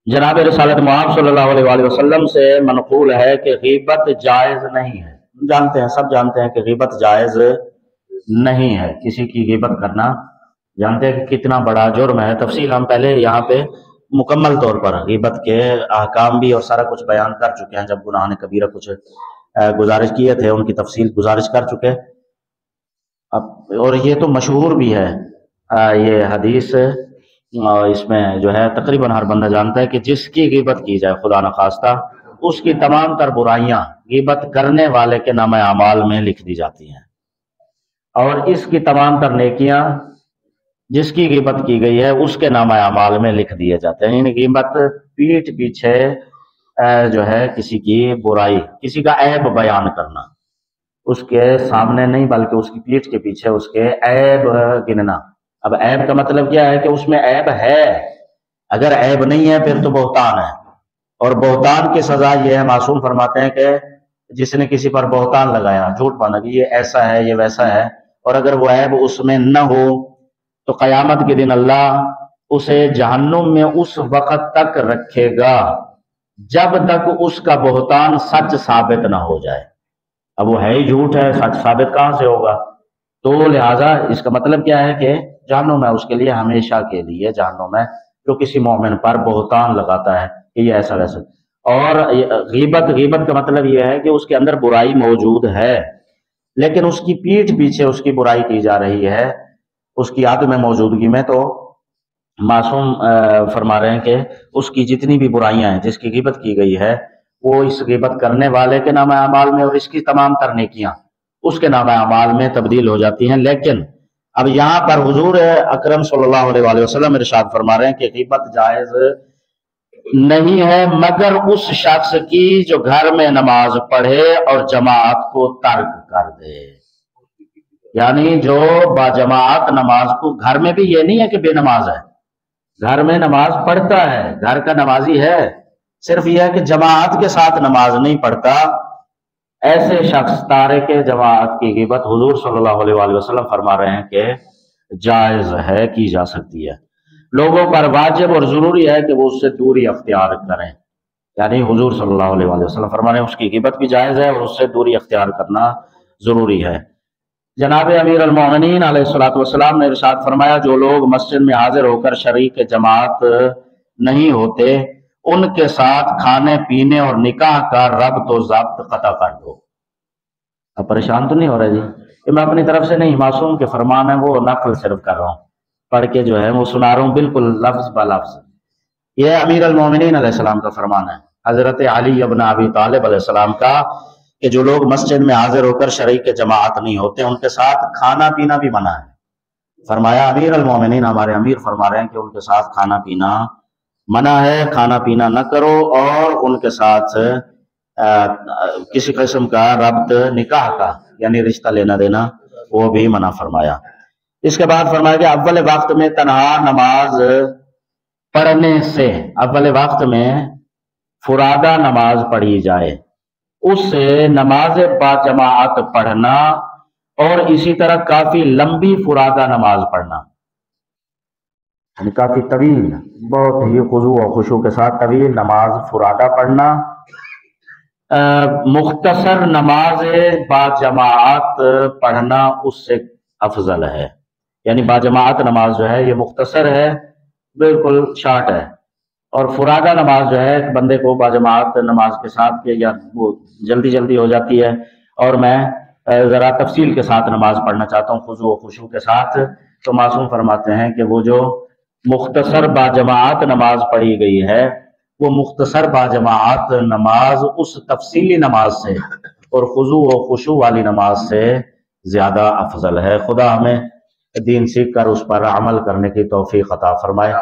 जनाब रसालत मुआब सल्लल्लाहु अलैहि वसल्लम से मनक़ूल है कि गीबत जायज़ नहीं है। जानते हैं, सब जानते हैं कि गीबत जायज़ नहीं है, किसी की गीबत करना जानते हैं कि कितना बड़ा जुर्म है। तफसील हम पहले यहाँ पे मुकम्मल तौर पर गीबत के अहकाम भी और सारा कुछ बयान कर चुके हैं। जब गुनाह कबीरा कुछ गुजारिश किए थे उनकी तफसील गुजारिश कर चुके। अब और ये तो मशहूर भी है ये हदीस, इसमें जो है तकरीबन हर बंदा जानता है कि जिसकी गीबत की जाए खुदा न खास्ता उसकी तमाम तर बुराइयां गीबत करने वाले के नाम अमाल में लिख दी जाती हैं, और इसकी तमाम तर नेकियां जिसकी गीबत की गई है उसके नाम अमाल में लिख दिए जाते हैं। यानी गीबत पीठ पीछे जो है किसी की बुराई, किसी का ऐब बयान करना, उसके सामने नहीं बल्कि उसकी पीठ के पीछे उसके ऐब गिनना। अब ऐब का मतलब क्या है कि उसमें ऐब है, अगर ऐब नहीं है फिर तो बहुतान है, और बहुतान की सजा ये है, मासूम फरमाते हैं कि जिसने किसी पर बहुतान लगाया, झूठ बांधा कि ये ऐसा है ये वैसा है, और अगर वो ऐब उसमें न हो तो कयामत के दिन अल्लाह उसे जहन्नुम में उस वक्त तक रखेगा जब तक उसका बहुतान सच साबित ना हो जाए। अब वो है ही झूठ है, सच साबित कहां से होगा? तो लिहाजा इसका मतलब क्या है कि जहन्नुम है उसके लिए, हमेशा के लिए जहन्नुम है जो किसी मोमिन पर बहुतान लगाता है कि ये ऐसा वैसा। और गीबत का मतलब यह है कि उसके अंदर बुराई मौजूद है लेकिन उसकी पीठ पीछे उसकी बुराई की जा रही है, उसकी आदम मौजूदगी में। तो मासूम फरमा रहे हैं कि उसकी जितनी भी बुराइयां हैं, जिसकी गीबत की गई है, वो इस गीबत करने वाले के नाम अमाल में और इसकी तमाम तर नेकियां उसके नाम अमाल में तब्दील हो जाती हैं। लेकिन अब यहाँ पर हुजूर अकरम सल्लल्लाहु अलैहि वसल्लम इरशाद फरमा रहे हैं कि गीबत जायज नहीं है मगर उस शख्स की जो घर में नमाज पढ़े और जमात को तर्क कर दे। यानी जो बाजमात नमाज को, घर में भी ये नहीं है कि बेनमाज है, घर में नमाज पढ़ता है, घर का नमाजी है, सिर्फ यह है कि जमात के साथ नमाज नहीं पढ़ता। ऐसे शख्स तारे के जमात की गिबत हुजूर सल्लल्लाहु अलैहि वसल्लम फरमा रहे हैं कि जायज है, की जा सकती है। लोगों पर वाजिब और जरूरी है कि वो उससे दूरी अख्तियार करें। यानी हुजूर सल्लल्लाहु अलैहि वसल्लम फरमा रहे हैं उसकी गिबत भी जायज है और उससे दूरी अख्तियार करना जरूरी है। जनाब अमीर अल मोमिनीन अलैहिस्सलातु वस्सलाम ने इरशाद फरमाया, जो लोग मस्जिद में हाजिर होकर शरीक जमात नहीं होते उनके साथ खाने पीने और निकाह का रब्त व ज़ब्त कता कर दो। अब परेशान तो नहीं हो रहे जी? कि मैं अपनी तरफ से नहीं, मासूम के फरमान है वो नकल सिर्फ कर रहा हूँ, पढ़ के जो है वो सुना रहा हूँ बिल्कुल लफ्ज ब लफ्ज। यह अमीर अल मोमिनीन अलैहिस्सलाम का फरमान है, हजरत अली इब्न अबी तालिब अलैहिस्सलाम का, कि जो लोग मस्जिद में हाजिर होकर शरीक जमात नहीं होते उनके साथ खाना पीना भी मना है। फरमाया अमीर अल मोमिनीन, हमारे अमीर फरमा रहे हैं कि उनके साथ खाना पीना मना है, खाना पीना न करो, और उनके साथ किसी किस्म का रब्त निकाह का यानी रिश्ता लेना देना वो भी मना फरमाया। इसके बाद फरमाया कि अव्वल वक्त में तनहा नमाज पढ़ने से, अव्वल वक्त में फुरादा नमाज पढ़ी जाए, उससे नमाज बाजमात पढ़ना और इसी तरह काफी लंबी फुरादा नमाज पढ़ना, यानी काफी तवील, बहुत ही खुशू और खुशू के साथ तवील नमाज फुरादा पढ़ना, मुख्तसर नमाज बाजमात पढ़ना उससे अफजल है। यानी बाजमात नमाज जो है ये मुख्तसर है, बिल्कुल शार्ट है, और फुरादा नमाज जो है बंदे को बाजमात नमाज के साथ या वो जल्दी जल्दी हो जाती है। और मैं जरा तफसील के साथ नमाज पढ़ना चाहता हूँ खुशू खुशू के साथ। तो मासूम फरमाते हैं कि वो जो मुख्तसर बाजमात नमाज पढ़ी गई है वो मुख्तसर बाजमात नमाज उस तफसीली नमाज से और खुशू व खुशू वाली नमाज से ज्यादा अफजल है। खुदा हमें दीन सीख कर उस पर अमल करने की तौफीक अता फरमाए।